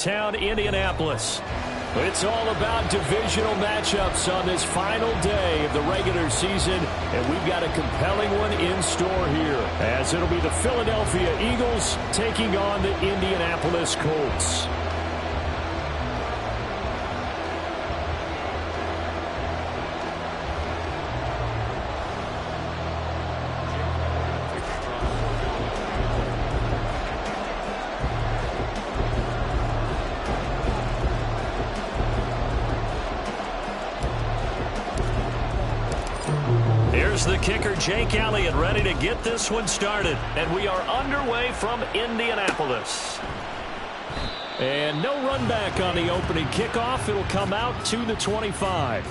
Town Indianapolis. It's all about divisional matchups on this final day of the regular season, and we've got a compelling one in store here, as it'll be the Philadelphia Eagles taking on the Indianapolis Colts. Here's the kicker, Jake Elliott, ready to get this one started. And we are underway from Indianapolis. And no run back on the opening kickoff. It'll come out to the 25.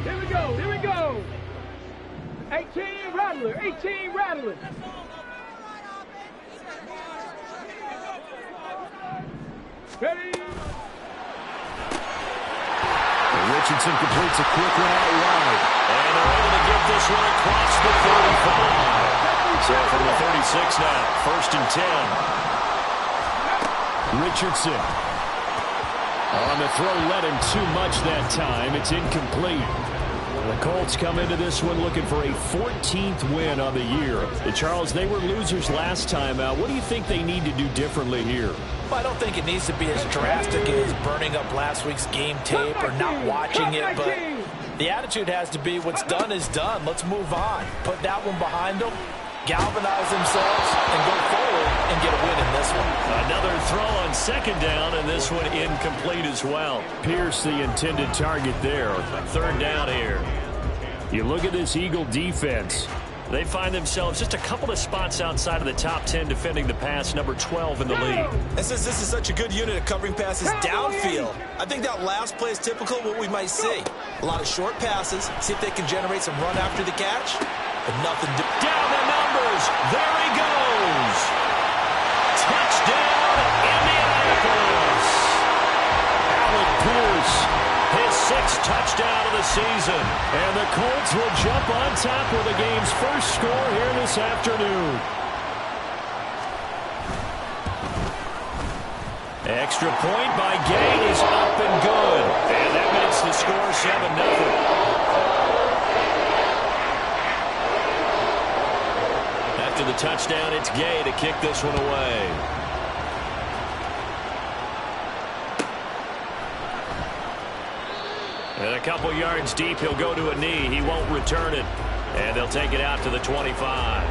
Here we go. 18 Rattler, 18 Rattler. Ready. Richardson completes a quick one out wide. And they're able to get this one across the 35. So from the 36 now, 1st and 10. Richardson. On the throw, led him too much that time. It's incomplete. The Colts come into this one looking for a 14th win on the year. Charles, they were losers last time out. What do you think they need to do differently here? Well, I don't think it needs to be as drastic as burning up last week's game tape or not watching it, but the attitude has to be what's done is done. Let's move on. Put that one behind them, galvanize themselves, and go forward and get a win in this one. Another throw on 2nd down, and this one incomplete as well. Pierce the intended target there. 3rd down here. You look at this Eagle defense. They find themselves just a couple of spots outside of the top 10 defending the pass, number 12 in the league. And since this is such a good unit of covering passes downfield, I think that last play is typical of what we might see. A lot of short passes, see if they can generate some run after the catch, but nothing. Down the numbers. There he goes. Touchdown, Indianapolis. Alec Pierce, his 6th touchdown of the season. And the Colts will jump on top with the game's first score here this afternoon. Extra point by Gay is up and good. And that makes the score 7-0. After the touchdown, it's Gay to kick this one away. And a couple yards deep, he'll go to a knee. He won't return it. And they'll take it out to the 25.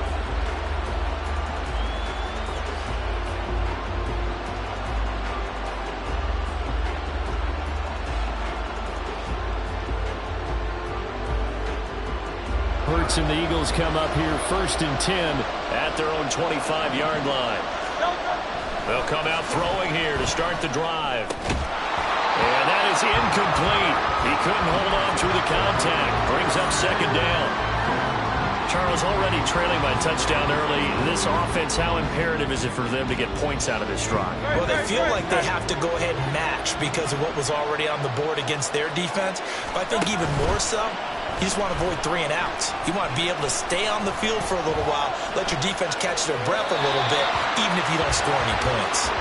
Hurts and the Eagles come up here 1st and 10 at their own 25-yard line. They'll come out throwing here to start the drive. And that is incomplete. He couldn't hold on through the contact. Brings up 2nd down. Charles, already trailing by touchdown early. This offense, how imperative is it for them to get points out of this drive? Well, they feel like they have to go ahead and match because of what was already on the board against their defense. But I think even more so, you just want to avoid 3 and outs. You want to be able to stay on the field for a little while, let your defense catch their breath a little bit, even if you don't score any points.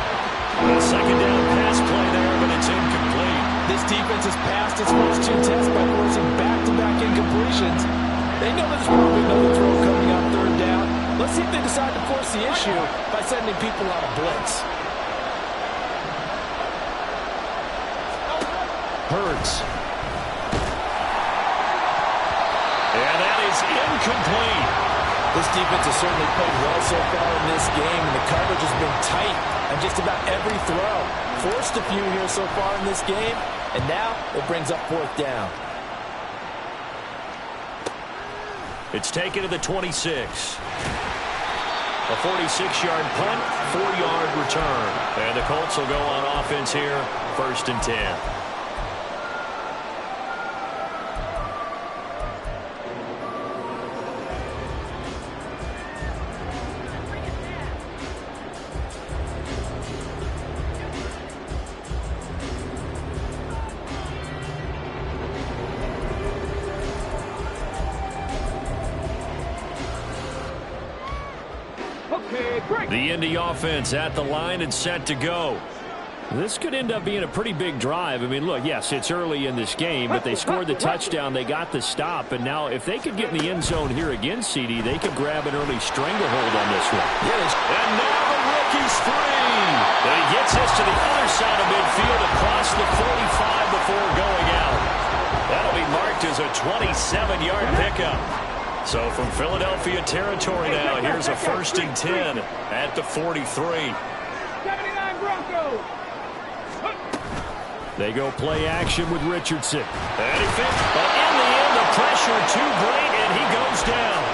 Well, 2nd down pass play there, but it's incomplete. This defense has passed its first 2 tests by forcing back-to-back incompletions. They know there's probably another throw coming on 3rd down. Let's see if they decide to force the issue by sending people on a blitz. Hurts. And that is incomplete. This defense has certainly played well so far in this game, and the coverage has been tight on just about every throw. Forced a few here so far in this game, and now it brings up 4th down. It's taken to the 26. A 46-yard punt, 4-yard return. And the Colts will go on offense here, 1st and 10. The Indy offense at the line and set to go. This could end up being a pretty big drive. I mean, look, yes, it's early in this game, but they scored the touchdown. They got the stop. And now if they could get in the end zone here again, CD, they could grab an early stranglehold on this one. Yes. And now the rookie's free. And he gets this to the other side of midfield across the 45 before going out. That'll be marked as a 27-yard pickup. So from Philadelphia territory now, here's a 1st and 10 at the 43. 79 Broncos. They go play action with Richardson. And he fits, but in the end, the pressure too great, and he goes down.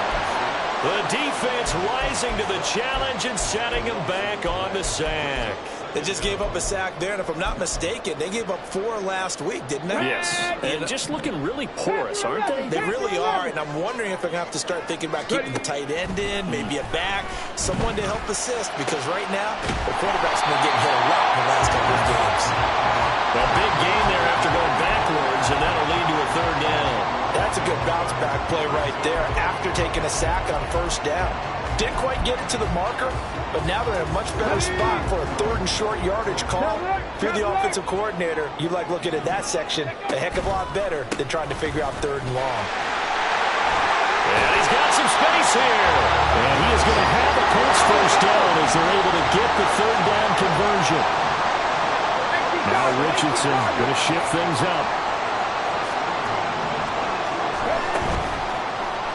The defense rising to the challenge and setting him back on the sack. They just gave up a sack there, and if I'm not mistaken, they gave up 4 last week, didn't they? Yes, and just looking really porous, aren't they? They really are, and I'm wondering if they're going to have to start thinking about keeping the tight end in, maybe a back, someone to help assist, because right now, the quarterback's been getting hit a lot in the last couple of games. A big gain there after going backwards, and that'll lead to a 3rd down. That's a good bounce-back play right there after taking a sack on 1st down. Didn't quite get it to the marker, but now they're in a much better spot for a 3rd and short yardage call. If you're the offensive coordinator, you like looking at that section a heck of a lot better than trying to figure out 3rd and long. And he's got some space here. And he is going to have a Colts 1st down as they're able to get the 3rd down conversion. Now Richardson going to shift things up.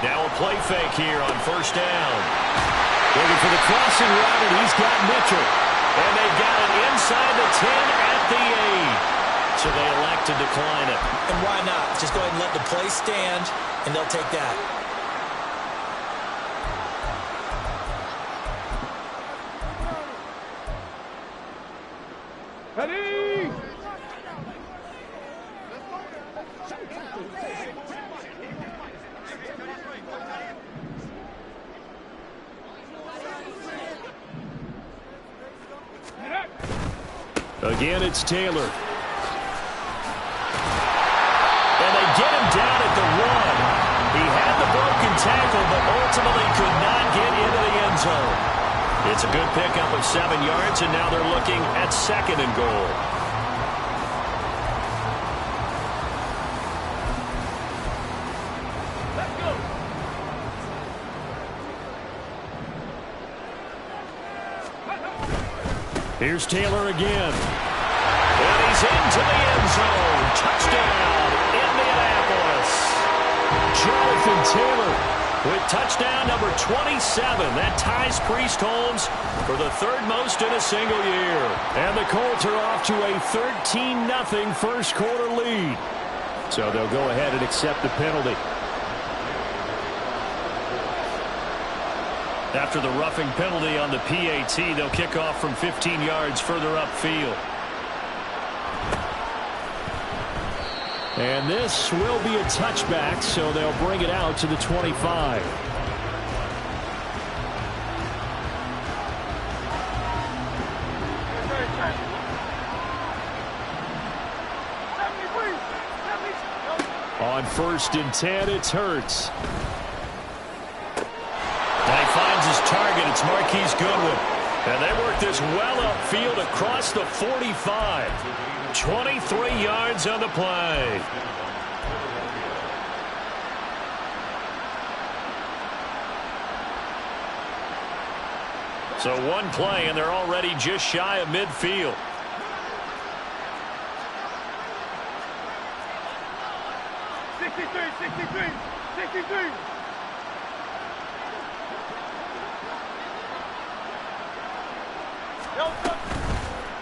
Now a play fake here on 1st down. Looking for the crossing route, and he's got Mitchell. And they've got it inside the 10 at the 8. So they elect to decline it. And why not? Just go ahead and let the play stand, and they'll take that. Ready? Again, it's Taylor. And they get him down at the 1. He had the broken tackle, but ultimately could not get into the end zone. It's a good pickup of 7 yards, and now they're looking at 2nd and goal. Let's go. Here's Taylor again. And he's into the end zone. Touchdown, Indianapolis. Jonathan Taylor with touchdown number 27. That ties Priest Holmes for the 3rd most in a single year. And the Colts are off to a 13-0 first quarter lead. So they'll go ahead and accept the penalty. After the roughing penalty on the PAT, they'll kick off from 15 yards further upfield. And this will be a touchback, so they'll bring it out to the 25. On 1st and 10, it's Hurts. And he finds his target. It's Marquise Goodwin. And they work this well upfield across the 45. 23 yards on the play. So one play, and they're already just shy of midfield.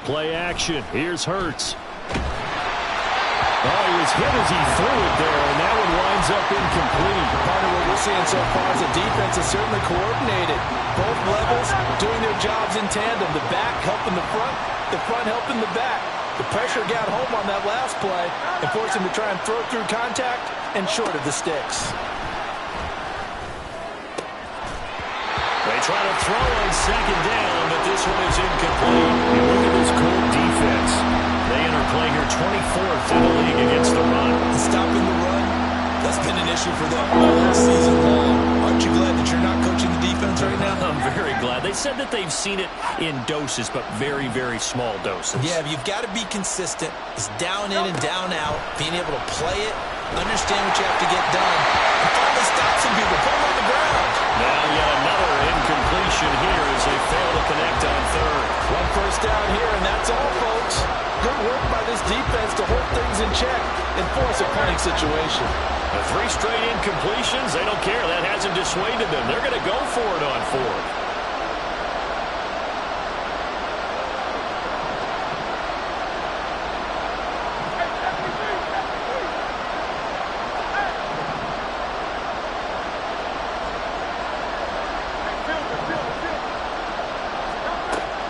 Play action. Here's Hurts. Oh, he was hit as he threw it there, and that one winds up incomplete. Part of what we're seeing so far is the defense is certainly coordinated. Both levels doing their jobs in tandem. The back helping the front helping the back. The pressure got home on that last play and forced him to try and throw through contact and short of the sticks. They try to throw on 2nd down, but this one is incomplete. You look at this Colt defense. They enter play here 24th in the league against the run. Stopping the run, that's been an issue for them all season long. Aren't you glad that you're not coaching the defense yards right now? I'm very glad. They said that they've seen it in doses, but very, very small doses. Yeah, but you've got to be consistent. It's down in and down out, being able to play it, understand what you have to get done, and finally stop some people, put them on the ground. Now yet another incompletion here as they fail to connect on third. One first down here, and that's all, folks. Good work by this defense to hold things in check and force a punting situation. The 3 straight incompletions, they don't care. That hasn't dissuaded them. They're going to go for it on fourth.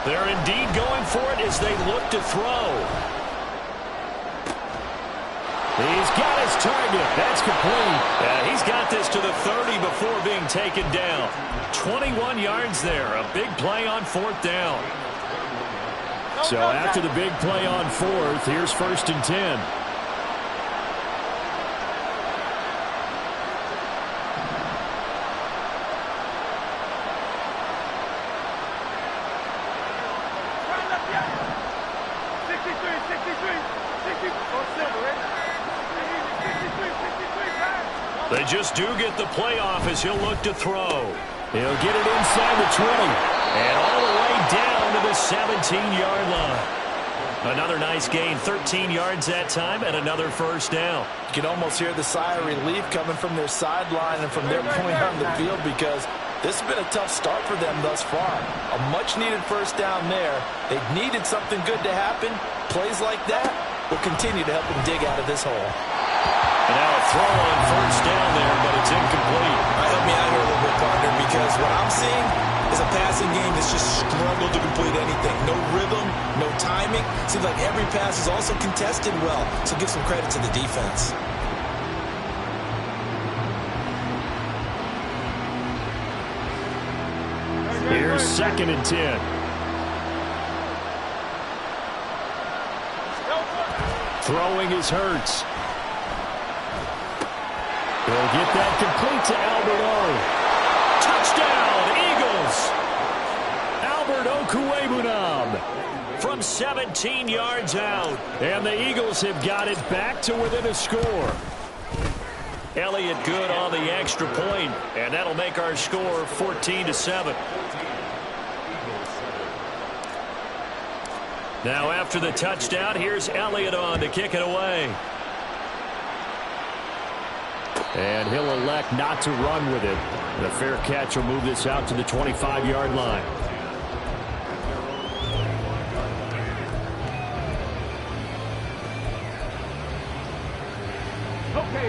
They're indeed going for it as they look to throw. He's got his target. That's complete. Yeah, he's got this to the 30 before being taken down. 21 yards there. A big play on fourth down. So after the big play on fourth, here's 1st and 10. They just do get the play off as he'll look to throw. He'll get it inside the 20 and all the way down to the 17-yard line. Another nice gain, 13 yards that time, and another first down. You can almost hear the sigh of relief coming from their sideline and from their point on the field because this has been a tough start for them thus far. A much-needed first down there. They've needed something good to happen. Plays like that will continue to help them dig out of this hole. And now a throw on first down there, but it's incomplete. Help me out here a little bit, partner, because what I'm seeing is a passing game that's just struggled to complete anything. No rhythm, no timing. Seems like every pass is also contested well, so give some credit to the defense. Here's 2nd and 10. Throwing is Hurts. He'll get that complete to Albert O. Touchdown, Eagles! Albert Okwuegbunam from 17 yards out. And the Eagles have got it back to within a score. Elliott good on the extra point, and that'll make our score 14-7. Now after the touchdown, here's Elliott on to kick it away. And he'll elect not to run with it. The fair catch will move this out to the 25-yard line.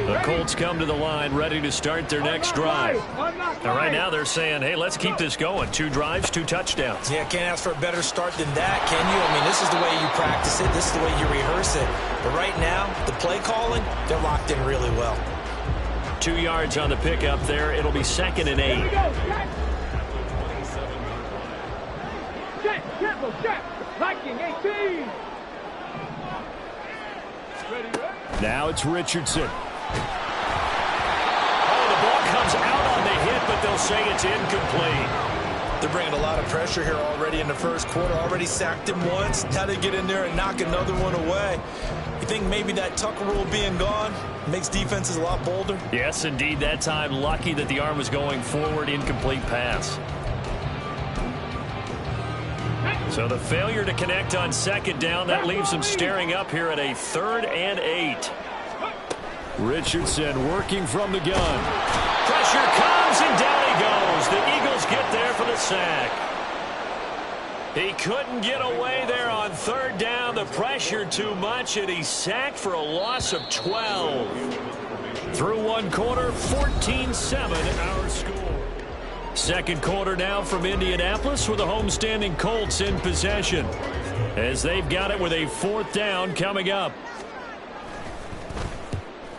The Colts come to the line ready to start their next drive. And right now they're saying, hey, let's keep this going. 2 drives, 2 touchdowns. Yeah, can't ask for a better start than that, can you? I mean, this is the way you practice it. This is the way you rehearse it. But right now, the play calling, they're locked in really well. 2 yards on the pickup there. It'll be 2nd and 8. Now it's Richardson. Oh, the ball comes out on the hit, but they'll say it's incomplete. They're bringing a lot of pressure here already in the first quarter. Already sacked him once. Now they get in there and knock another one away. You think maybe that Tucker rule being gone makes defenses a lot bolder? Yes, indeed. That time, lucky that the arm was going forward. Incomplete pass. So the failure to connect on 2nd down, that leaves them staring up here at a 3rd and 8. Richardson working from the gun. Pressure comes, and down he goes. The Eagles get there for the sack. He couldn't get away there on 3rd down. The pressure too much, and he's sacked for a loss of 12. Through 1 quarter, 14-7 our score. 2nd quarter now from Indianapolis with the homestanding Colts in possession, as they've got it with a 4th down coming up.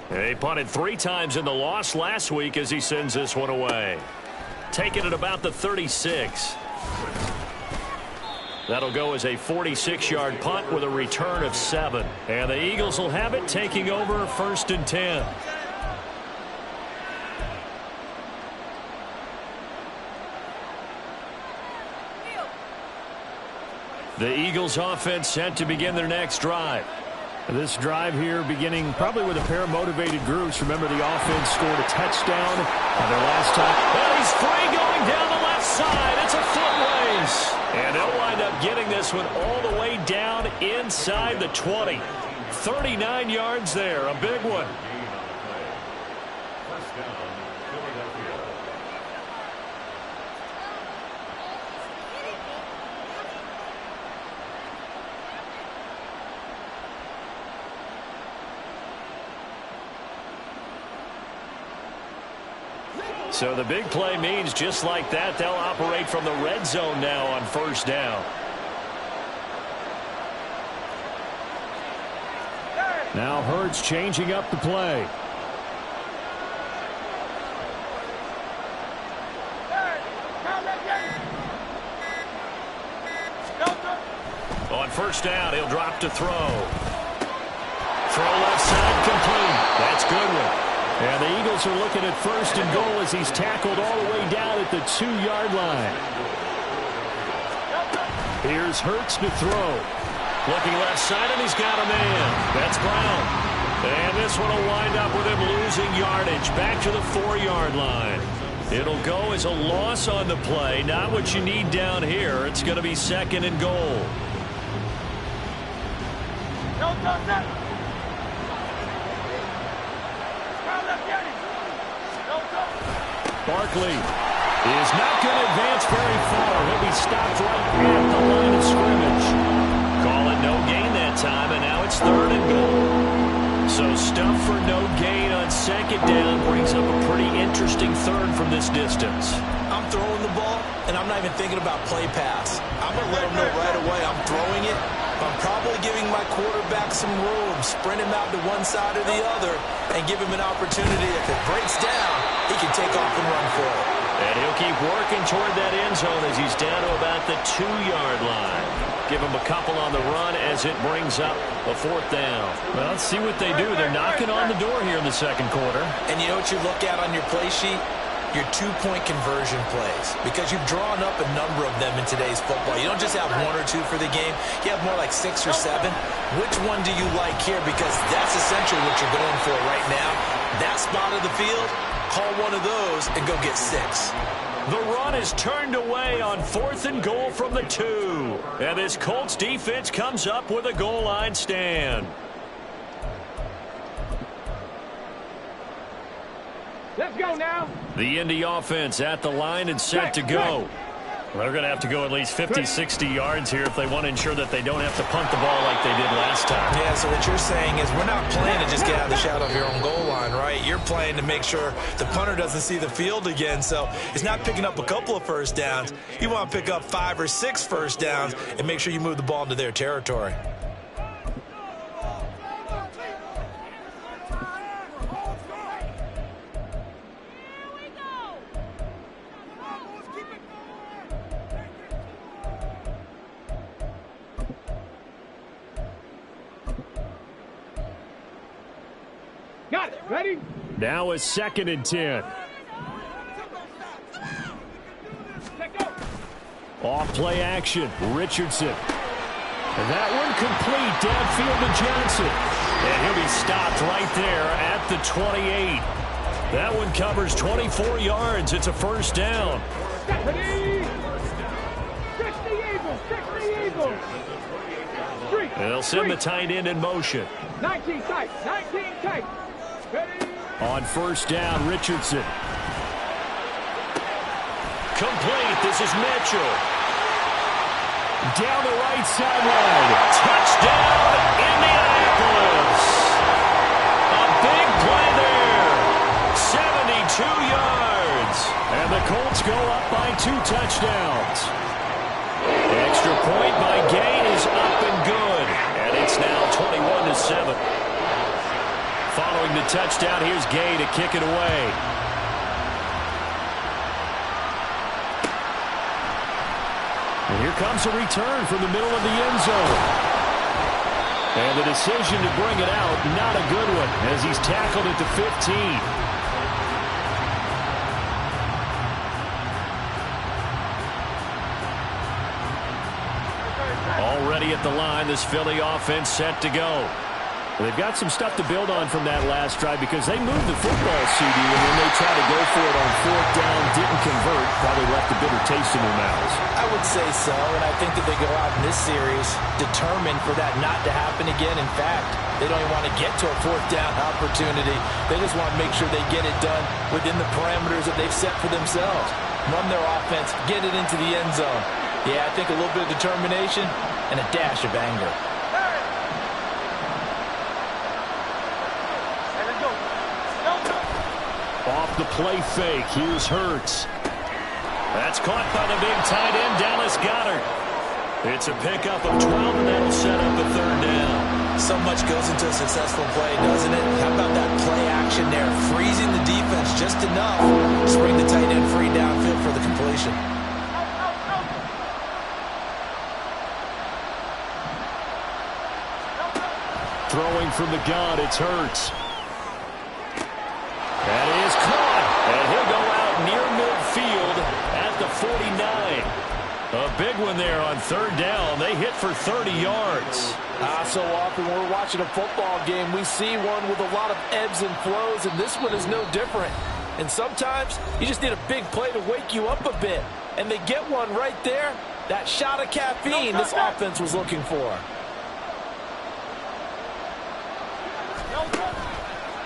They punted 3 times in the loss last week as he sends this one away. Taking it about the 36. That'll go as a 46-yard punt with a return of 7. And the Eagles will have it, taking over 1st and 10. The Eagles offense set to begin their next drive. This drive here beginning probably with a pair of motivated groups. Remember, the offense scored a touchdown on their last time. And he's free going down the left side. It's a foot race. And they'll wind up getting this one all the way down inside the 20. 39 yards there, a big one. So the big play means just like that, they'll operate from the red zone now on first down. Now Hurts changing up the play. On first down, he'll drop to throw. Throw left side complete. That's Goodwin. And the Eagles are looking at first and goal as he's tackled all the way down at the 2-yard line. Here's Hurts to throw. Looking left side, and he's got a man. That's Brown. And this one will wind up with him losing yardage back to the 4-yard line. It'll go as a loss on the play. Not what you need down here. It's going to be second and goal. Barkley is not going to advance very far. He'll be stopped right at the line of scrimmage. Call it no gain that time, and now it's third and goal. So stuff for no gain on second down brings up a pretty interesting third from this distance. I'm throwing the ball, and I'm not even thinking about play pass. I'm going to let him know right away I'm throwing it. I'm probably giving my quarterback some room, sprint him out to one side or the other, and give him an opportunity. If it breaks down, he can take off and run for it. And he'll keep working toward that end zone as he's down to about the 2-yard line. Give him a couple on the run as it brings up a fourth down. Well, let's see what they do. They're knocking on the door here in the second quarter. And you know what you look at on your play sheet? Your 2-point conversion plays, because you've drawn up a number of them in today's football. You don't just have 1 or 2 for the game. You have more like 6 or 7. Which one do you like here? Because that's essentially what you're going for right now. That spot of the field, call one of those and go get 6. The run is turned away on fourth and goal from the 2. And this Colts defense comes up with a goal line stand. Let's go now. The Indy offense at the line and set to go. Well, they're going to have to go at least 50, 60 yards here if they want to ensure that they don't have to punt the ball like they did last time. Yeah, so what you're saying is we're not playing to just get out of the shadow of your own goal line, right? You're playing to make sure the punter doesn't see the field again. So it's not picking up a couple of first downs. You want to pick up 5 or 6 first downs and make sure you move the ball into their territory. Got it. Ready? Now is 2nd and 10. Off play action. Richardson. And that one complete downfield to Johnson. And he'll be stopped right there at the 28. That one covers 24 yards. It's a first down. Ready? 60 Eagles. 60 Eagles. And they'll send the tight end in motion. 19 tight. 19 tight. Ready? On first down, Richardson. Complete. This is Mitchell. Down the right sideline. Touchdown, Indianapolis. A big play there. 72 yards. And the Colts go up by 2 touchdowns. Extra point by Gay is up and good. And it's now 21-7. Following the touchdown, here's Gay to kick it away. And here comes a return from the middle of the end zone. And the decision to bring it out, not a good one, as he's tackled at the 15. ready at the line. This Philly offense set to go. They've got some stuff to build on from that last drive because they moved the football, CD, and when they tried to go for it on fourth down, didn't convert, probably left a bitter taste in their mouths. I would say so, and I think that they go out in this series determined for that not to happen again. In fact, they don't even want to get to a fourth down opportunity. They just want to make sure they get it done within the parameters that they've set for themselves. Run their offense, get it into the end zone. Yeah, I think a little bit of determination and a dash of anger. Off the play fake, here's Hurts. That's caught by the big tight end, Dallas Goedert. It's a pickup of 12, and that'll set up a third down. So much goes into a successful play, doesn't it? How about that play action there? Freezing the defense just enough to bring the tight end free downfield for the completion. Throwing from the gun, it's Hurts. That is caught, and he'll go out near midfield at the 49. A big one there on third down. They hit for 30 yards. So often when we're watching a football game, we see one with a lot of ebbs and flows, and this one is no different. And sometimes you just need a big play to wake you up a bit. And they get one right there. That shot of caffeine this offense was looking for.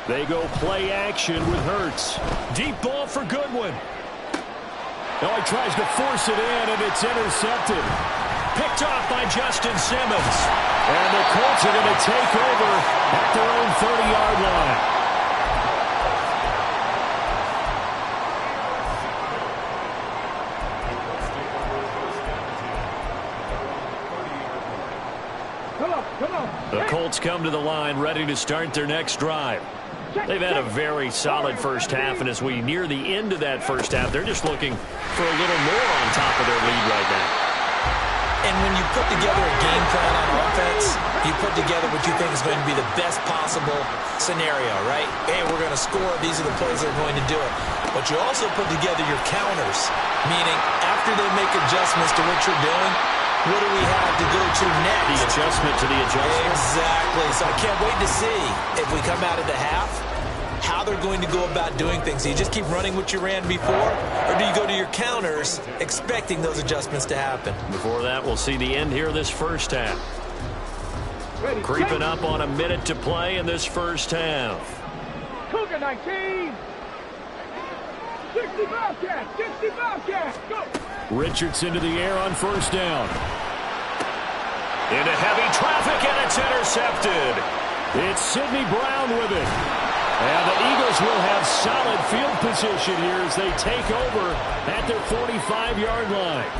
They go play action with Hurts. Deep ball for Goodwin. Oh, he tries to force it in, and it's intercepted. Picked off by Justin Simmons. And the Colts are going to take over at their own 30-yard line. The Colts come to the line ready to start their next drive. They've had a very solid first half, and as we near the end of that first half, they're just looking for a little more on top of their lead right now. And when you put together a game plan on offense, you put together what you think is going to be the best possible scenario, right? Hey, we're going to score. These are the plays that are going to do it. But you also put together your counters, meaning after they make adjustments to what you're doing, what do we have to go to next? The adjustment to the adjustment. Exactly. So I can't wait to see if we come out of the half, how they're going to go about doing things. Do you just keep running what you ran before, or do you go to your counters expecting those adjustments to happen? Before that, we'll see the end here of this first half. Creeping up on a minute to play in this first half. Cougar 19. 60 Bobcats. 60 Bobcats. Go. Richards into the air on first down. Into heavy traffic, and it's intercepted. It's Sidney Brown with it. And the Eagles will have solid field position here as they take over at their 45-yard line.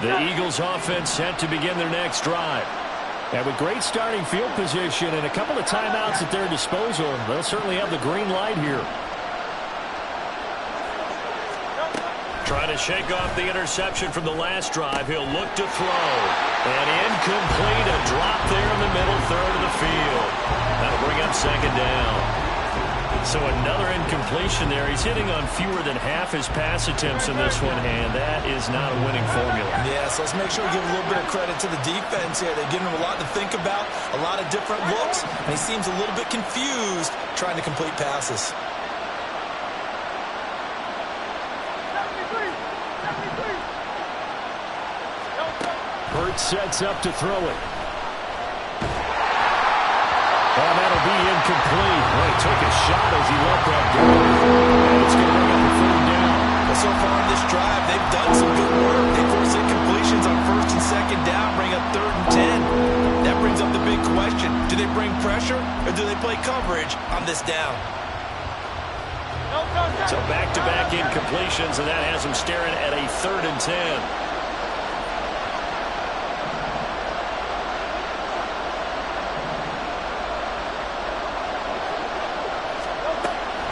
The Eagles offense set to begin their next drive. And with great starting field position and a couple of timeouts at their disposal, they'll certainly have the green light here. Trying to shake off the interception from the last drive. He'll look to throw. And incomplete. A drop there in the middle third of the field. That'll bring up second down. So another incompletion there. He's hitting on fewer than half his pass attempts in this one, and that is not a winning formula. Yes, let's make sure we give a little bit of credit to the defense here. They're giving him a lot to think about, a lot of different looks, and he seems a little bit confused trying to complete passes. Hurts sets up to throw it. And that'll be incomplete. Well, he took a shot as he let that go. And it's going to bring up a third down. But so far in this drive, they've done some good work. They force incompletions on first and second down, bring up third and 10. That brings up the big question. Do they bring pressure, or do they play coverage on this down? So back-to-back incompletions, and that has them staring at a third and 10.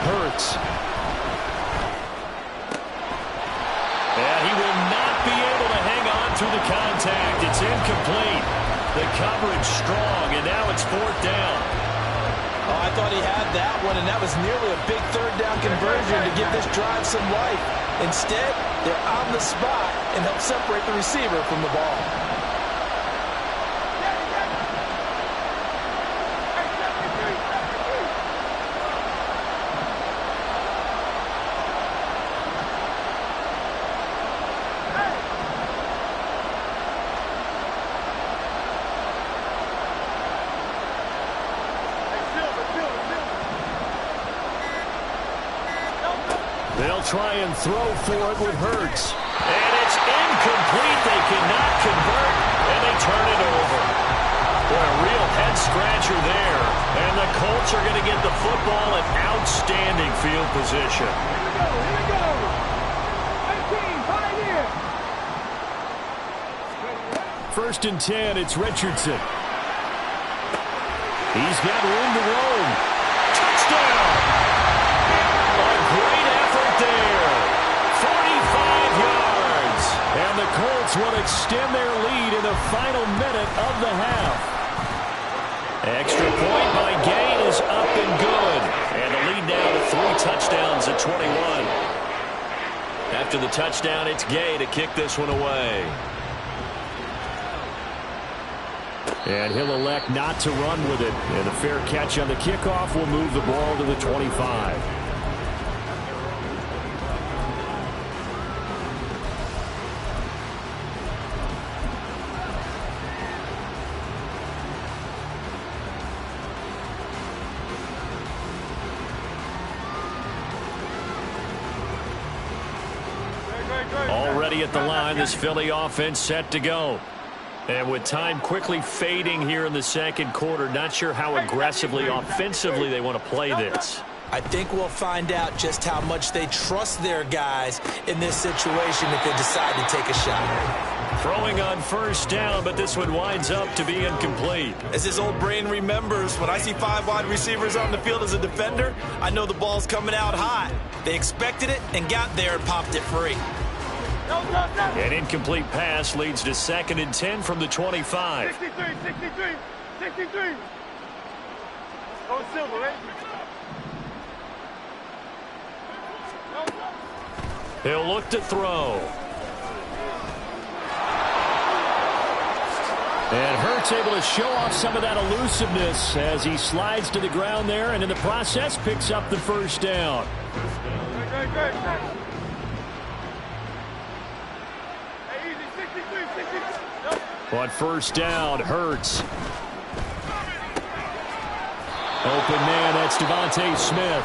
Hurts. And he will not be able to hang on through the contact. It's incomplete. The coverage strong, and now it's fourth down. Oh, I thought he had that one, and that was nearly a big third down conversion to give this drive some life. Instead, they're on the spot and help separate the receiver from the ball. They'll try and throw for it with Hurts. And it's incomplete. They cannot convert, and they turn it over. Boy, a real head-scratcher there. And the Colts are going to get the football in outstanding field position. Here we go. 18, 5 here. First and 10, it's Richardson. He's got room to roam. Touchdown! A great effort there. 45 yards. And the Colts will extend their lead in the final minute of the half. Extra point by Gay is up and good. And the lead now to 3 touchdowns at 21. After the touchdown, it's Gay to kick this one away. And he'll elect not to run with it. And a fair catch on the kickoff will move the ball to the 25. Already at the line, this Philly offense set to go. And with time quickly fading here in the second quarter, not sure how aggressively, offensively they want to play this. I think we'll find out just how much they trust their guys in this situation if they decide to take a shot. Throwing on first down, but this one winds up to be incomplete. As his old brain remembers, when I see 5 wide receivers on the field as a defender, I know the ball's coming out hot. They expected it and got there and popped it free. An incomplete pass leads to 2nd and 10 from the 25. 63. Oh, Silver, right? He'll look to throw. And Hurts able to show off some of that elusiveness as he slides to the ground there, and in the process picks up the first down. Great. On first down, Hurts. Open man, that's Devontae Smith.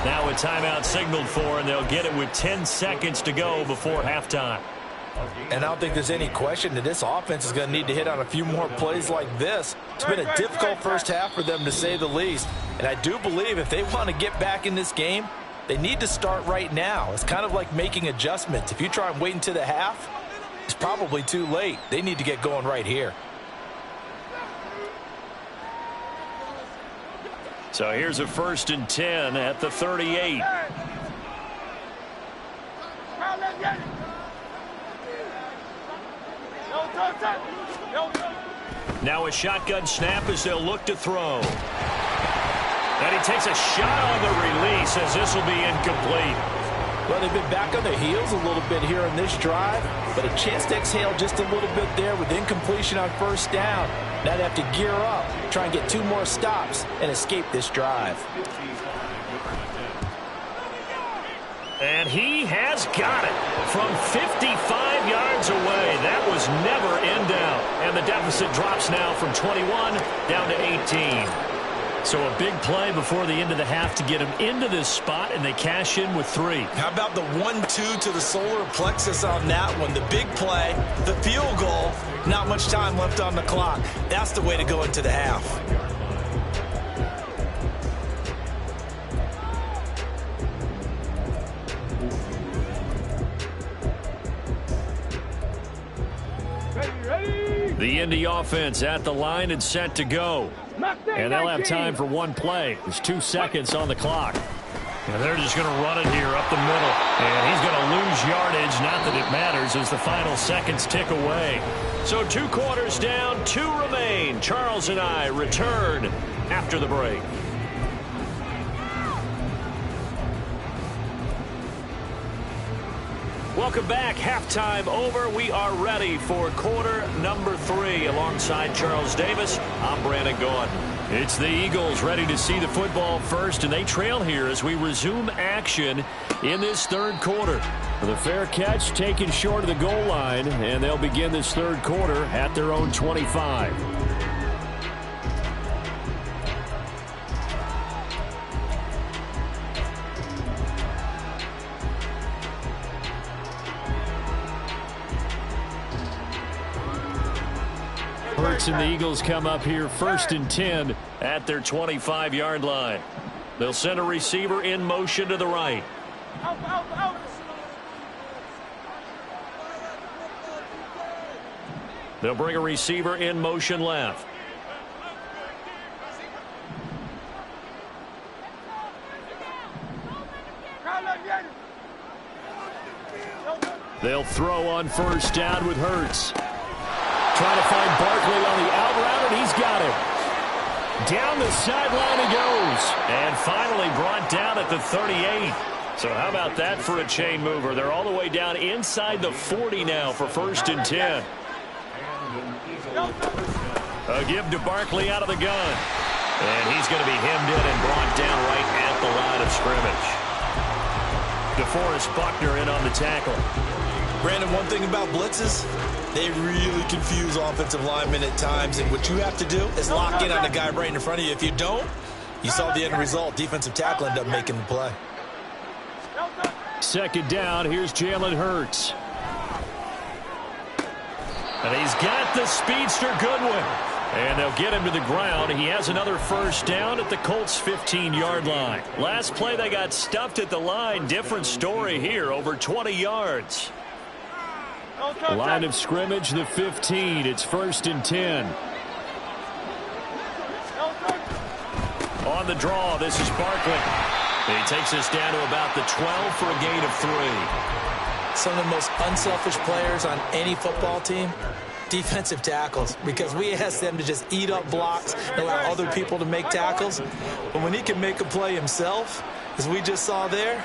Now a timeout signaled for, and they'll get it with 10 seconds to go before halftime. And I don't think there's any question that this offense is going to need to hit on a few more plays like this. It's been a difficult first half for them, to say the least. And I do believe if they want to get back in this game, they need to start right now. It's kind of like making adjustments. If you try and wait until the half, it's probably too late. They need to get going right here. So here's a 1st and 10 at the 38. Now a shotgun snap as they'll look to throw. And he takes a shot on the release as this will be incomplete. Well, they've been back on their heels a little bit here in this drive, but a chance to exhale just a little bit there with incompletion on first down. Now they have to gear up, try and get 2 more stops, and escape this drive. And he has got it from 55 yards away. That was never in doubt. And the deficit drops now from 21 down to 18. So a big play before the end of the half to get him into this spot, and they cash in with 3. How about the 1-2 to the solar plexus on that one? The big play, the field goal, not much time left on the clock. That's the way to go into the half. Ready. The Indy offense at the line and set to go. And they'll have time for 1 play. There's 2 seconds on the clock. And they're just going to run it here up the middle. And he's going to lose yardage. Not that it matters as the final seconds tick away. So 2 quarters down, 2 remain. Charles and I return after the break. Welcome back. Halftime over. We are ready for quarter number 3. Alongside Charles Davis, I'm Brandon Gaudin. It's the Eagles ready to see the football first, and they trail here as we resume action in this third quarter. The fair catch taken short of the goal line, and they'll begin this third quarter at their own 25. Hurts and the Eagles come up here 1st and 10 at their 25-yard line. They'll send a receiver in motion to the right. They'll bring a receiver in motion left. They'll throw on 1st down with Hurts. Trying to find Barkley on the out route, and he's got it. Down the sideline he goes. And finally brought down at the 38. So how about that for a chain mover? They're all the way down inside the 40 now for 1st and 10. A give to Barkley out of the gun. And he's going to be hemmed in and brought down right at the line of scrimmage. DeForest Buckner in on the tackle. Brandon, one thing about blitzes, they really confuse offensive linemen at times, and what you have to do is lock in on the guy right in front of you. If you don't, you saw the end result. Defensive tackle ended up making the play. 2nd down, here's Jalen Hurts. And he's got the speedster Goodwin. And they'll get him to the ground. He has another 1st down at the Colts' 15-yard line. Last play they got stuffed at the line. Different story here, over 20 yards. Line of scrimmage, the 15. It's 1st and 10. On the draw, this is Barkley. He takes us down to about the 12 for a gain of 3. Some of the most unselfish players on any football team, defensive tackles, because we ask them to just eat up blocks and allow other people to make tackles. But when he can make a play himself, as we just saw there,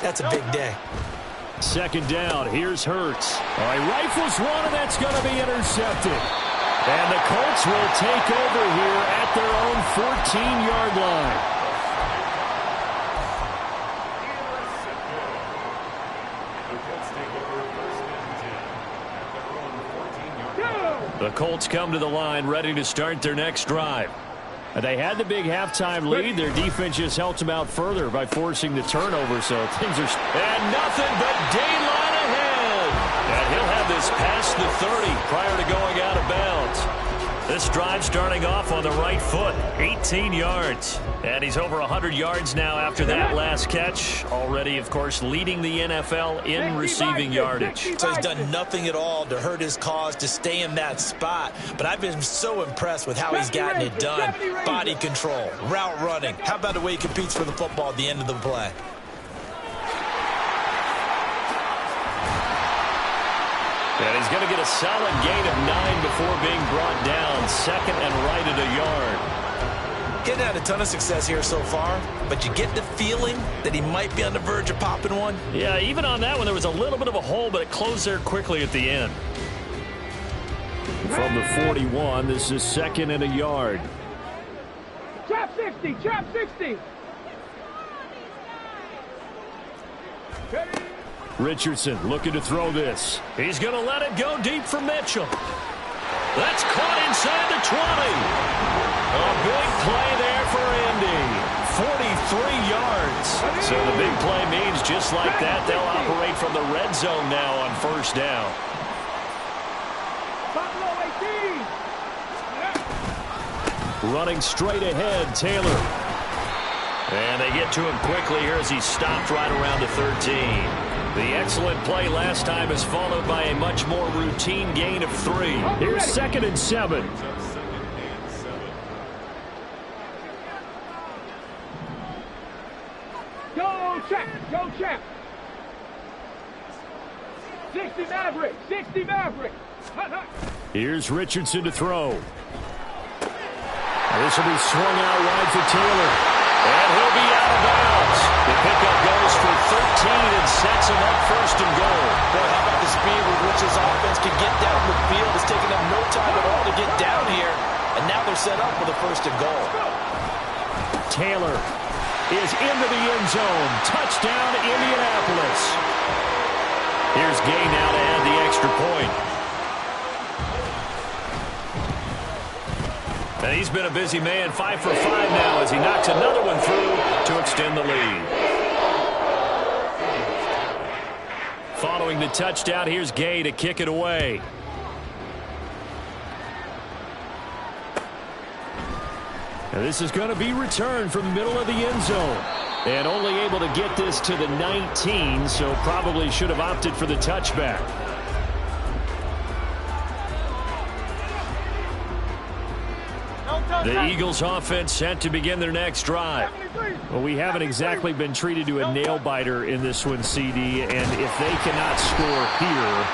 that's a big day. 2nd down, here's Hurts. All right, rifles one, and that's going to be intercepted. And the Colts will take over here at their own 14-yard line. The Colts come to the line ready to start their next drive. They had the big halftime lead. Their defense just helped them out further by forcing the turnover, so things are... And nothing but daylight ahead. And he'll have this past the 30 prior to going out of bounds. This drive starting off on the right foot, 18 yards. And he's over 100 yards now after that last catch. Already, of course, leading the NFL in receiving yardage. So he's done nothing at all to hurt his cause to stay in that spot. But I've been so impressed with how he's gotten it done. Body control, route running. How about the way he competes for the football at the end of the play? And he's going to get a solid gain of 9 before being brought down. 2nd and right at a yard. Getting had a ton of success here so far, but you get the feeling that he might be on the verge of popping one. Yeah, even on that one, there was a little bit of a hole, but it closed there quickly at the end. From the 41, this is 2nd and a yard. Trap 60, trap 60. Richardson looking to throw this. He's going to let it go deep for Mitchell. That's caught inside the 20. A big play there for Indy. 43 yards. So the big play means just like that, they'll operate from the red zone now on 1st down. Running straight ahead, Taylor. And they get to him quickly here as he stopped right around the 13. The excellent play last time is followed by a much more routine gain of 3. Here's 2nd and 7. Go, Champ! Go, Champ! 60 Maverick! 60 Maverick! Here's Richardson to throw. This will be swung out wide for Taylor. And he'll be out of bounds. The pickup goes for 13 and sets him up first and goal. Boy, how about the speed with which his offense can get down the field? It's taken them no time at all to get down here. And now they're set up with a first and goal. Taylor is into the end zone. Touchdown, Indianapolis. Here's Gay now to add the extra point. And he's been a busy man, 5 for 5 now as he knocks another one through to extend the lead. Following the touchdown, here's Gay to kick it away. And this is going to be returned from the middle of the end zone. And only able to get this to the 19, so probably should have opted for the touchback. The Eagles offense set to begin their next drive. Well, we haven't exactly been treated to a nail-biter in this one, CD, and if they cannot score here,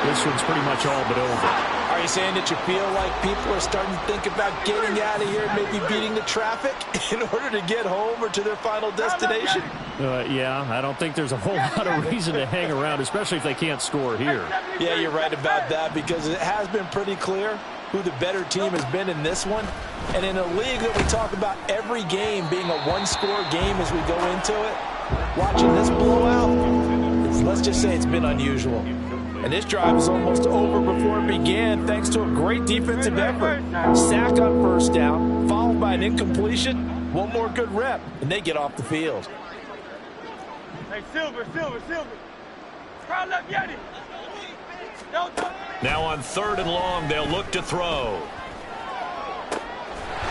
this one's pretty much all but over. Are you saying that you feel like people are starting to think about getting out of here, maybe beating the traffic in order to get home or to their final destination? Yeah, I don't think there's a whole lot of reason to hang around, especially if they can't score here. Yeah, you're right about that because it has been pretty clear who the better team has been in this one. And in a league that we talk about every game being a one-score game as we go into it, watching this blowout, let's just say it's been unusual. And this drive is almost over before it began thanks to a great defensive effort. Sack on first down, followed by an incompletion, one more good rep, and they get off the field. Hey, Silver. Crowd left Yeti. Now on 3rd and long, they'll look to throw.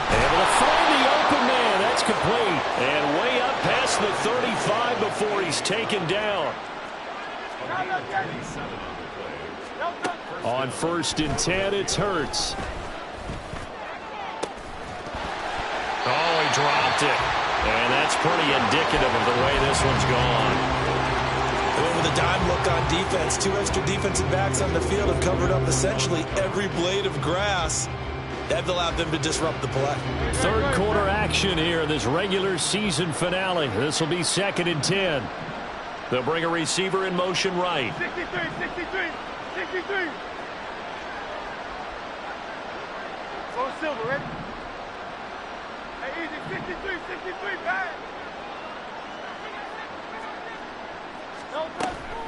Able to find the open man. That's complete. And way up past the 35 before he's taken down. On 1st and 10, it's Hurts. Oh, he dropped it. And that's pretty indicative of the way this one's gone. With a dime look on defense, 2 extra defensive backs on the field have covered up essentially every blade of grass. That allowed them to disrupt the play. 3rd quarter action here in this regular season finale. This will be 2nd and 10. They'll bring a receiver in motion right. 63. Go Silver, ready? Hey, easy, 63, back.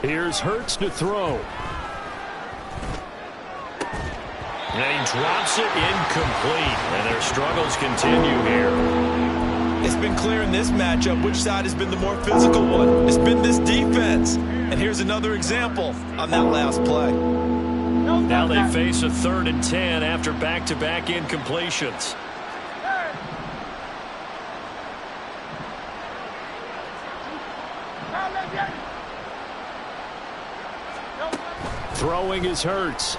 Here's Hurts to throw. And he drops it incomplete. And their struggles continue here. It's been clear in this matchup which side has been the more physical one. It's been this defense. And here's another example on that last play. Now they face a 3rd and 10 after back-to-back incompletions. Throwing is Hurts.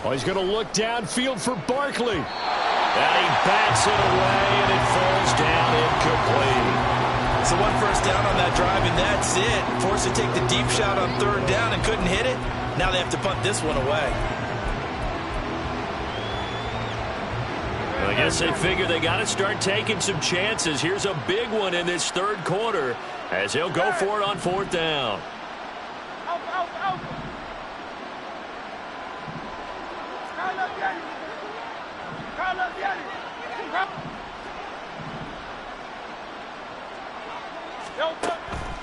Oh, he's going to look downfield for Barkley. And he bats it away, and it falls down incomplete. So 1 first down on that drive, and that's it. Forced to take the deep shot on 3rd down and couldn't hit it. Now they have to punt this one away. Well, I guess they figure they got to start taking some chances. Here's a big one in this 3rd quarter as he'll go for it on 4th down. Out.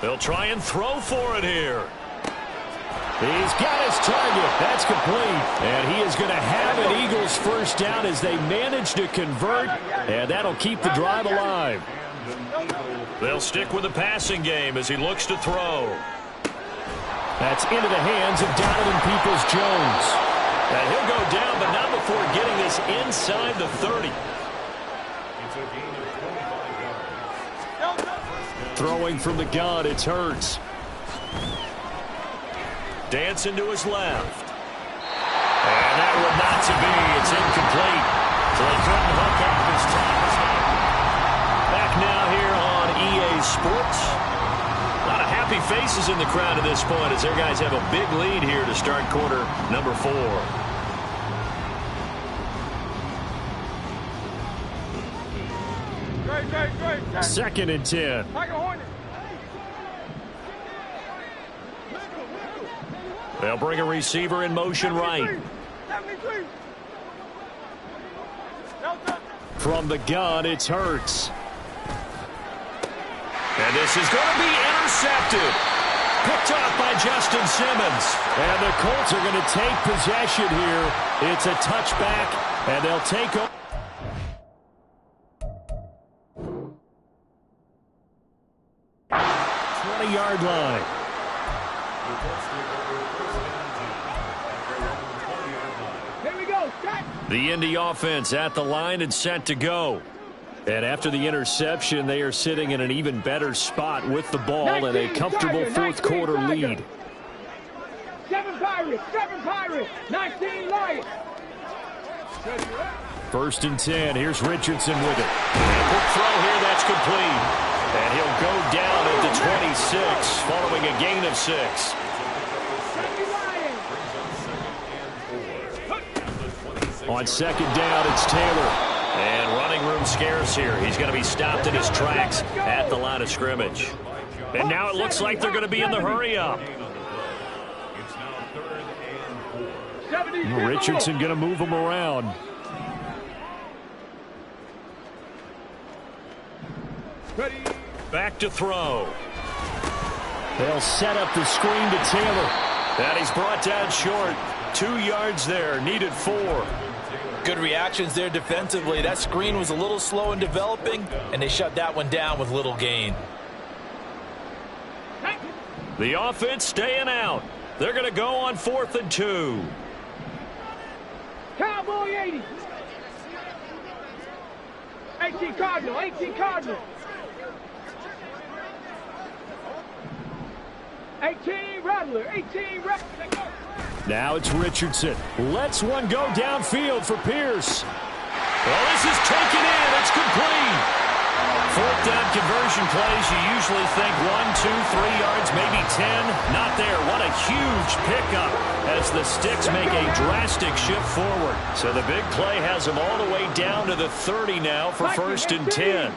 They'll try and throw for it here. He's got his target. That's complete. And he is going to have an Eagles first down as they manage to convert. And that'll keep the drive alive. They'll stick with the passing game as he looks to throw. That's into the hands of Donovan Peoples-Jones. And he'll go down, but not before getting this inside the 30. Throwing from the gun, it's Hurts. Dancing to his left. And that would not to be. It's incomplete. So they couldn't hook up his top. Back now here on EA Sports. A lot of happy faces in the crowd at this point as their guys have a big lead here to start quarter number 4. Right. 2nd and 10. Like a hornet. They'll bring a receiver in motion right. 73. From the gun, it's Hurts. And this is going to be intercepted. Picked off by Justin Simmons. And the Colts are going to take possession here. It's a touchback, and they'll take over. 20-yard line. Here we go. Check. The Indy offense at the line and set to go. And after the interception, they are sitting in an even better spot with the ball and a comfortable fourth quarter lead. 7 Pirates, 19 Lions. 1st and 10. Here's Richardson with it. Quick throw here, that's complete. And he'll go down at the 26 following a gain of 6. On 2nd down, it's Taylor. And running room scarce here. He's going to be stopped in his tracks at the line of scrimmage. And now it looks like they're going to be in the hurry-up. Richardson going to move him around. Back to throw. They'll set up the screen to Taylor. And he's brought down short. 2 yards there, needed 4. Good reactions there defensively. That screen was a little slow in developing, and they shut that one down with little gain. The offense staying out. They're going to go on 4th and 2. Cowboy 80. 18 Cardinal, 18 Cardinal. 18 Rattler, 18 Rattler. Now it's Richardson. Lets one go downfield for Pierce. Well, this is taken in. It's complete. 4th down conversion plays. You usually think 1, 2, 3 yards, maybe 10. Not there. What a huge pickup as the Sticks make a drastic shift forward. So the big play has them all the way down to the 30 now for 1st and 10.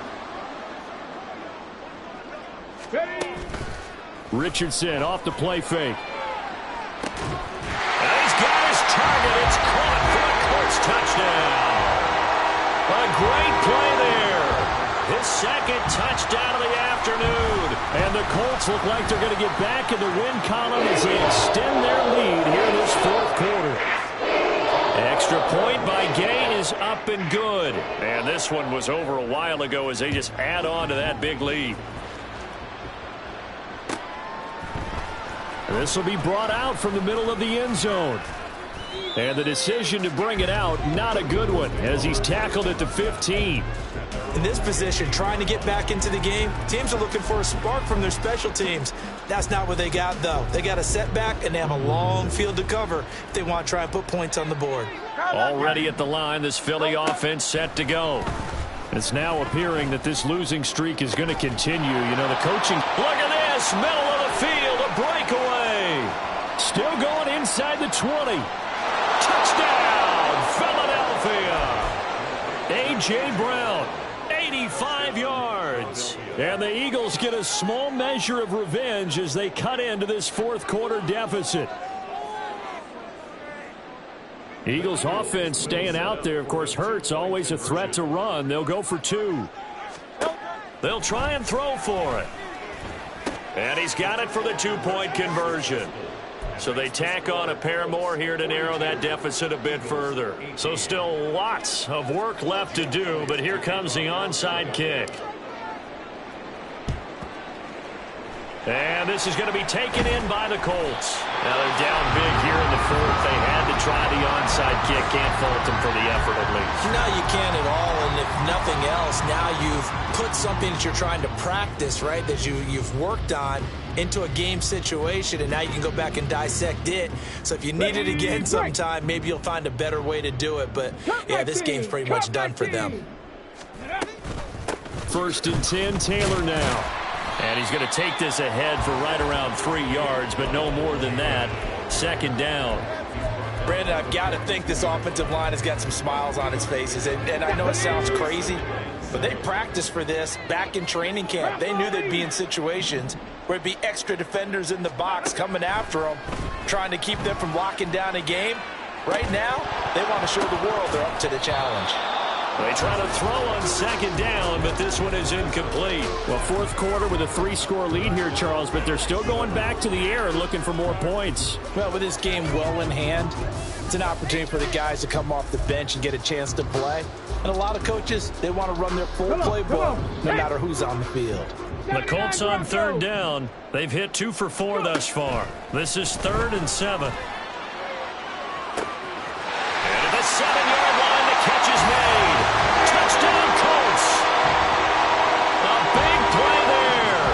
Richardson off the play fake. And he's got his target. It's caught for a Colts touchdown. A great play there. His 2nd touchdown of the afternoon. And the Colts look like they're going to get back in the win column as they extend their lead here in this 4th quarter. Extra point by Gay is up and good. And this one was over a while ago as they just add on to that big lead. This will be brought out from the middle of the end zone. And the decision to bring it out, not a good one, as he's tackled at the 15. In this position, trying to get back into the game, teams are looking for a spark from their special teams. That's not what they got, though. They got a setback, and they have a long field to cover if they want to try and put points on the board. Already at the line, this Philly offense set to go. It's now appearing that this losing streak is going to continue. You know, the coaching... Look at this, middle of the field, a breakaway. Still going inside the 20. Touchdown, Philadelphia. A.J. Brown, 85 yards. And the Eagles get a small measure of revenge as they cut into this 4th quarter deficit. Eagles offense staying out there. Of course, Hurts always a threat to run. They'll go for 2. They'll try and throw for it. And he's got it for the 2-point conversion. So they tack on a pair more here to narrow that deficit a bit further. So still lots of work left to do, but here comes the onside kick. And this is going to be taken in by the Colts. Now they're down big here in the 4th. They had to try the onside kick. Can't fault them for the effort at least. No, you can't at all. And if nothing else, now you've put something that you're trying to practice, right, that you've worked on into a game situation, and now you can go back and dissect it. So if you need it again sometime, maybe you'll find a better way to do it. But, yeah, this game's pretty much done for them. 1st and 10, Taylor now. And he's going to take this ahead for right around 3 yards, but no more than that. 2nd down. Brandon, I've got to think this offensive line has got some smiles on its faces. And I know it sounds crazy, But they practiced for this back in training camp. They knew they'd be in situations where it'd be extra defenders in the box coming after them, trying to keep them from locking down a game. Right now, they want to show the world they're up to the challenge. They try to throw on second down, but this one is incomplete. Well, fourth quarter with a 3-score lead here, Charles, but they're still going back to the air and looking for more points. Well, with this game well in hand, it's an opportunity for the guys to come off the bench and get a chance to play. And a lot of coaches, they want to run their full playbook no matter who's on the field. The Colts on third down. They've hit 2 for 4 thus far. This is 3rd and 7. And at the 7-yard line, the catch is made. Touchdown, Colts. A big play there.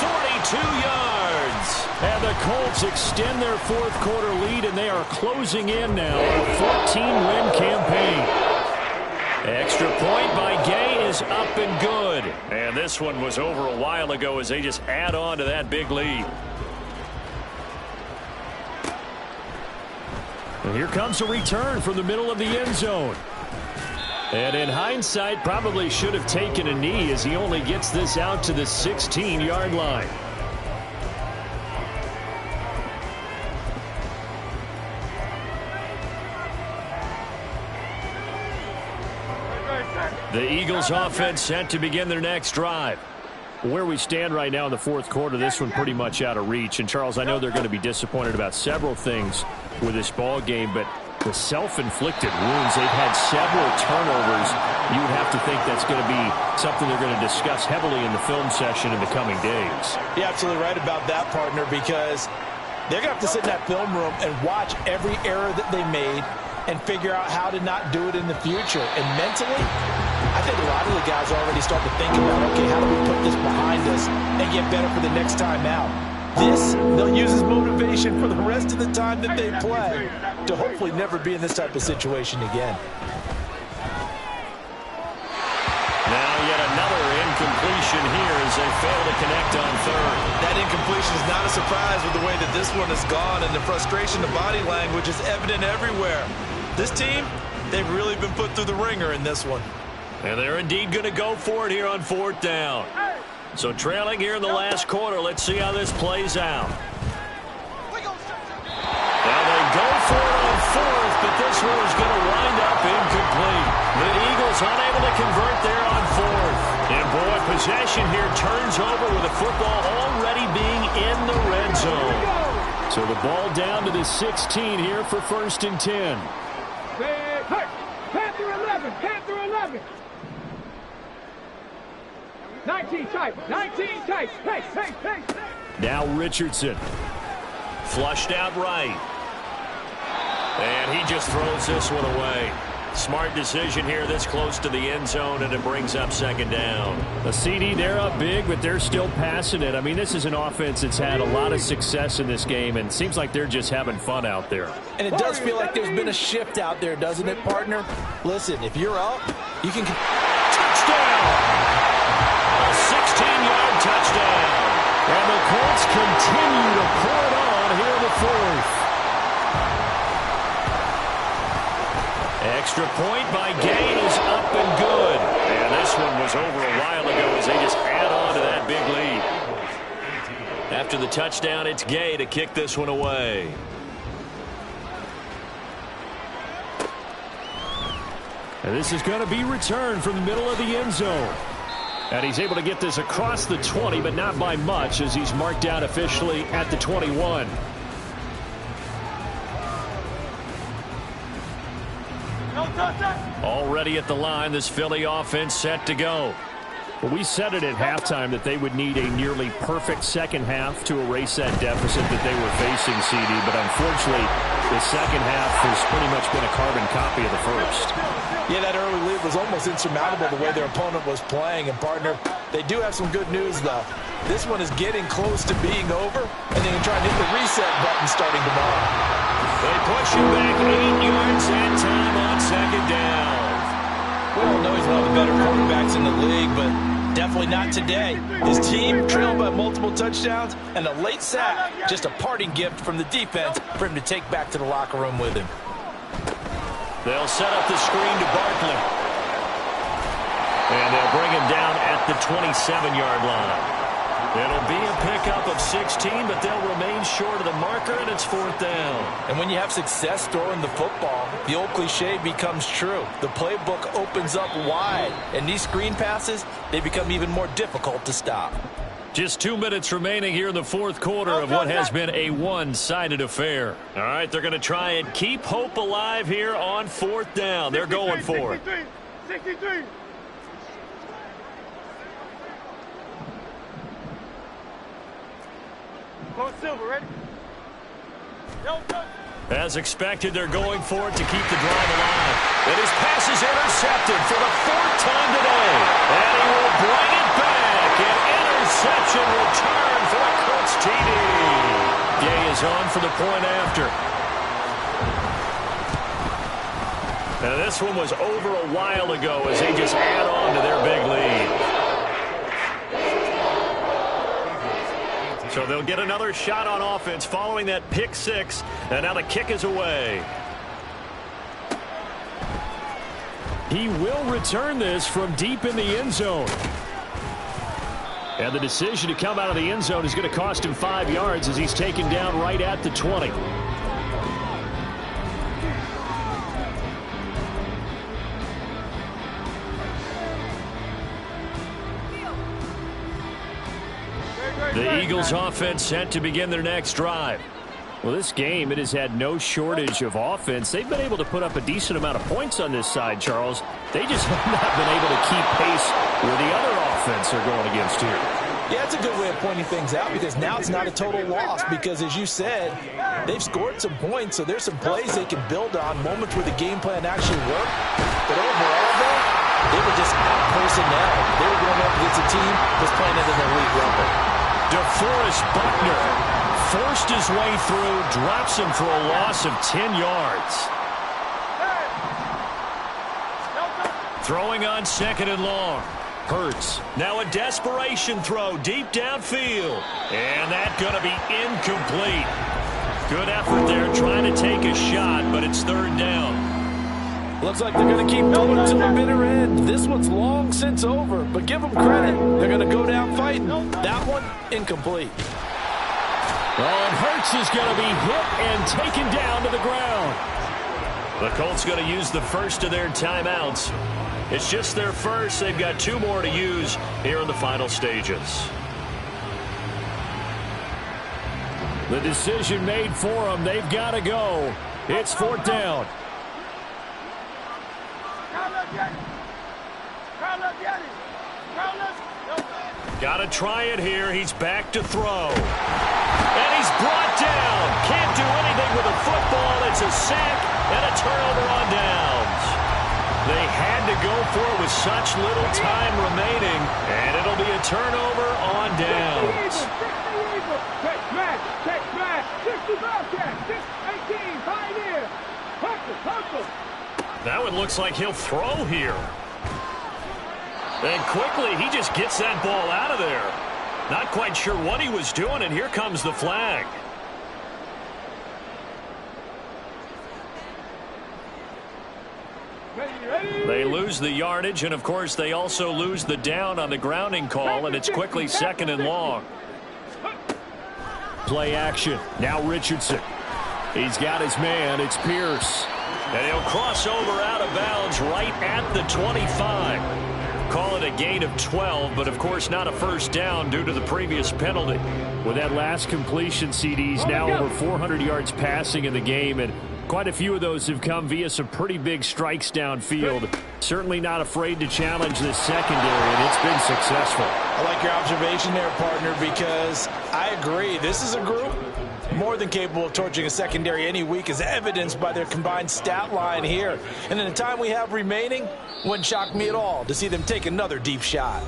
42 yards. And the Colts extend their fourth quarter lead, and they are closing in now. A 14-win campaign. Extra point by Gay is up and good. And this one was over a while ago as they just add on to that big lead. And here comes a return from the middle of the end zone. And in hindsight, probably should have taken a knee as he only gets this out to the 16-yard line. The Eagles offense set to begin their next drive. Where we stand right now in the fourth quarter, this one pretty much out of reach. And, Charles, I know they're going to be disappointed about several things with this ball game, but the self-inflicted wounds, they've had several turnovers. You would have to think that's going to be something they're going to discuss heavily in the film session in the coming days. You're absolutely right about that, partner, because they're going to have to sit in that film room and watch every error that they made and figure out how to not do it in the future. And mentally, I think a lot of the guys already start to think about, okay, how do we put this behind us and get better for the next time out? This, they'll use as motivation for the rest of the time that they play to hopefully never be in this type of situation again. Now yet another incompletion here as they fail to connect on third. That incompletion is not a surprise with the way that this one has gone, and the frustration, the body language is evident everywhere. This team, they've really been put through the ringer in this one. And they're indeed going to go for it here on 4th down. So trailing here in the last quarter, let's see how this plays out. Now they go for it on 4th, but this one is going to wind up incomplete. The Eagles unable to convert there on 4th. And boy, possession here turns over with the football already being in the red zone. So the ball down to the 16 here for 1st and 10. Panther 11, Panther 11. 19 tight, 19 tight. Hey. Now Richardson. Flushed out right. And he just throws this one away. Smart decision here this close to the end zone, and it brings up 2nd down. The CD, they're up big, but they're still passing it. I mean, this is an offense that's had a lot of success in this game, and it seems like they're just having fun out there. And it does feel like there's been a shift out there, doesn't it, partner? Listen, if you're up, you can... Touchdown! A 16-yard touchdown. And the Colts continue to pour it on here in the 4th. Extra point by Gay is up and good. And this one was over a while ago as they just add on to that big lead. After the touchdown, it's Gay to kick this one away. And this is going to be returned from the middle of the end zone. And he's able to get this across the 20, but not by much as he's marked out officially at the 21. Already at the line, this Philly offense set to go. Well, we said it at halftime that they would need a nearly perfect second half to erase that deficit that they were facing, CD. But unfortunately, the second half has pretty much been a carbon copy of the first. Yeah, that early lead was almost insurmountable the way their opponent was playing. And, partner, they do have some good news, though. This one is getting close to being over, and they can try to hit the reset button starting tomorrow. They push him back 8 yards and time on 2nd down. We all know he's one of the better quarterbacks in the league, but definitely not today. His team trailed by multiple touchdowns, and a late sack, just a parting gift from the defense for him to take back to the locker room with him. They'll set up the screen to Barkley. And they'll bring him down at the 27-yard line. It'll be a pickup of 16, but they'll remain short of the marker, and it's 4th down. And when you have success throwing the football, the old cliche becomes true. The playbook opens up wide, and these screen passes, they become even more difficult to stop. Just 2 minutes remaining here in the 4th quarter of what has been a one-sided affair. All right, they're going to try and keep hope alive here on 4th down. They're going for it. 63. Silver, ready? As expected, they're going for it to keep the drive alive. And his pass is intercepted for the 4th time today. And he will bring it back. An interception return for a Colts TD. Gay is on for the point after. And this one was over a while ago as they just add on to their big lead. So they'll get another shot on offense following that pick 6, and now the kick is away. He will return this from deep in the end zone. And the decision to come out of the end zone is going to cost him 5 yards as he's taken down right at the 20. The Eagles offense set to begin their next drive. Well, this game, it has had no shortage of offense. They've been able to put up a decent amount of points on this side, Charles. They just have not been able to keep pace where the other offense are going against here. Yeah, it's a good way of pointing things out because now it's not a total loss because, as you said, they've scored some points, so there's some plays they can build on, moments where the game plan actually worked. But overall, though, they were just out personnel. They were going up against a team that's playing at an elite level. DeForest Buckner forced his way through, drops him for a loss of 10 yards. Throwing on 2nd and long. Hurts. Now a desperation throw deep downfield. And that's going to be incomplete. Good effort there trying to take a shot, but it's 3rd down. Looks like they're going to keep going to the bitter end. This one's long since over, but give them credit. They're going to go down fighting. That one, incomplete. And Hurts is going to be hit and taken down to the ground. The Colts going to use the first of their timeouts. It's just their first. They've got 2 more to use here in the final stages. The decision made for them. They've got to go. It's 4th down. Got to try it here. He's back to throw. And he's brought down. Can't do anything with a football. It's a sack and a turnover on downs. They had to go for it with such little time remaining, and it'll be a turnover on downs. That one looks like he'll throw here. And quickly, he just gets that ball out of there. Not quite sure what he was doing, and here comes the flag. They lose the yardage, and of course they also lose the down on the grounding call, and it's quickly 2nd and long. Play action. Now Richardson. He's got his man. It's Pierce. And he'll cross over out of bounds right at the 25. Call it a gain of 12, but of course not a first down due to the previous penalty. With that last completion, CD's now over 400 yards passing in the game, and quite a few of those have come via some pretty big strikes downfield. Certainly not afraid to challenge this secondary, and it's been successful. I like your observation there, partner, because I agree. This is a group more than capable of torching a secondary any week, as evidenced by their combined stat line here. And in the time we have remaining, wouldn't shock me at all to see them take another deep shot.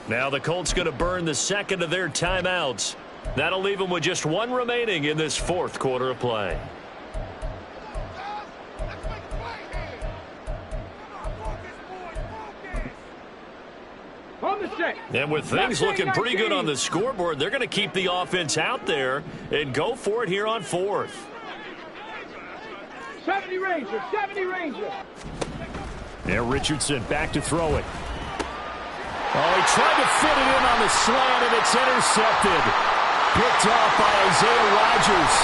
Now the Colts going to burn the 2nd of their timeouts. That'll leave them with just 1 remaining in this 4th quarter of play. And with things looking pretty good on the scoreboard, they're going to keep the offense out there and go for it here on 4th. 70 Ranger, 70 Ranger. Now Richardson back to throw it. Oh, he tried to fit it in on the slant, and it's intercepted. Picked off by Isaiah Rodgers.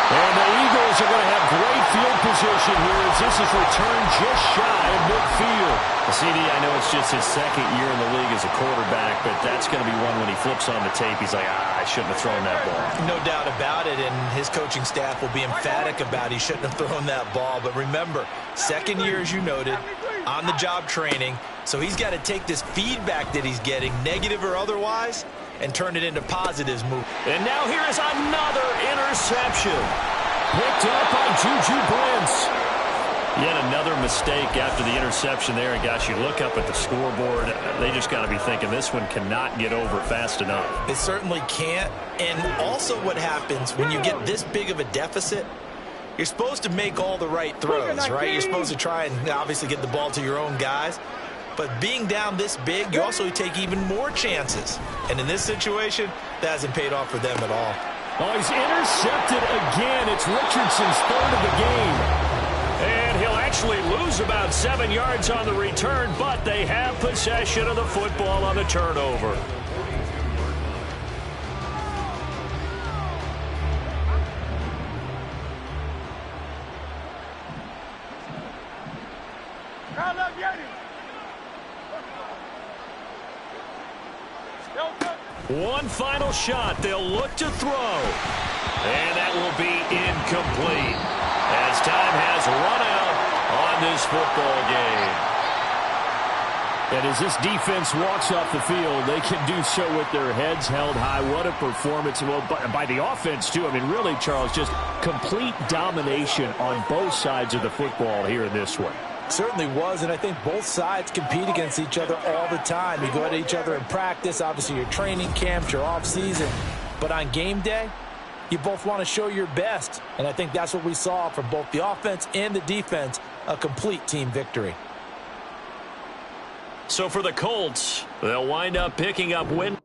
And the Eagles are going to have great field position here as this is returned just shy of midfield. CD, I know it's just his second year in the league as a quarterback, but that's going to be one when he flips on the tape. He's like, I shouldn't have thrown that ball. No doubt about it, and his coaching staff will be emphatic about he shouldn't have thrown that ball. But remember, second year, as you noted, on-the-job training, so he's got to take this feedback that he's getting, negative or otherwise, and turn it into positives move. And now here is another interception. Picked up by Juju Brents. Yet another mistake after the interception there. And gosh, you look up at the scoreboard, they just got to be thinking this one cannot get over fast enough. It certainly can't. And also what happens when you get this big of a deficit, you're supposed to make all the right throws, right? You're supposed to try and obviously get the ball to your own guys. But being down this big, you also take even more chances. And in this situation, that hasn't paid off for them at all. Oh, he's intercepted again. It's Richardson's third of the game. And he'll actually lose about 7 yards on the return, but they have possession of the football on the turnover. One final shot. They'll look to throw. And that will be incomplete as time has run out on this football game. And as this defense walks off the field, they can do so with their heads held high. What a performance. Well, by the offense, too. I mean, really, Charles, just complete domination on both sides of the football here in this one. Certainly was, and I think both sides compete against each other all the time. You go at each other in practice, obviously your training camps, your off-season. But on game day, you both want to show your best. And I think that's what we saw from both the offense and the defense, a complete team victory. So for the Colts, they'll wind up picking up win.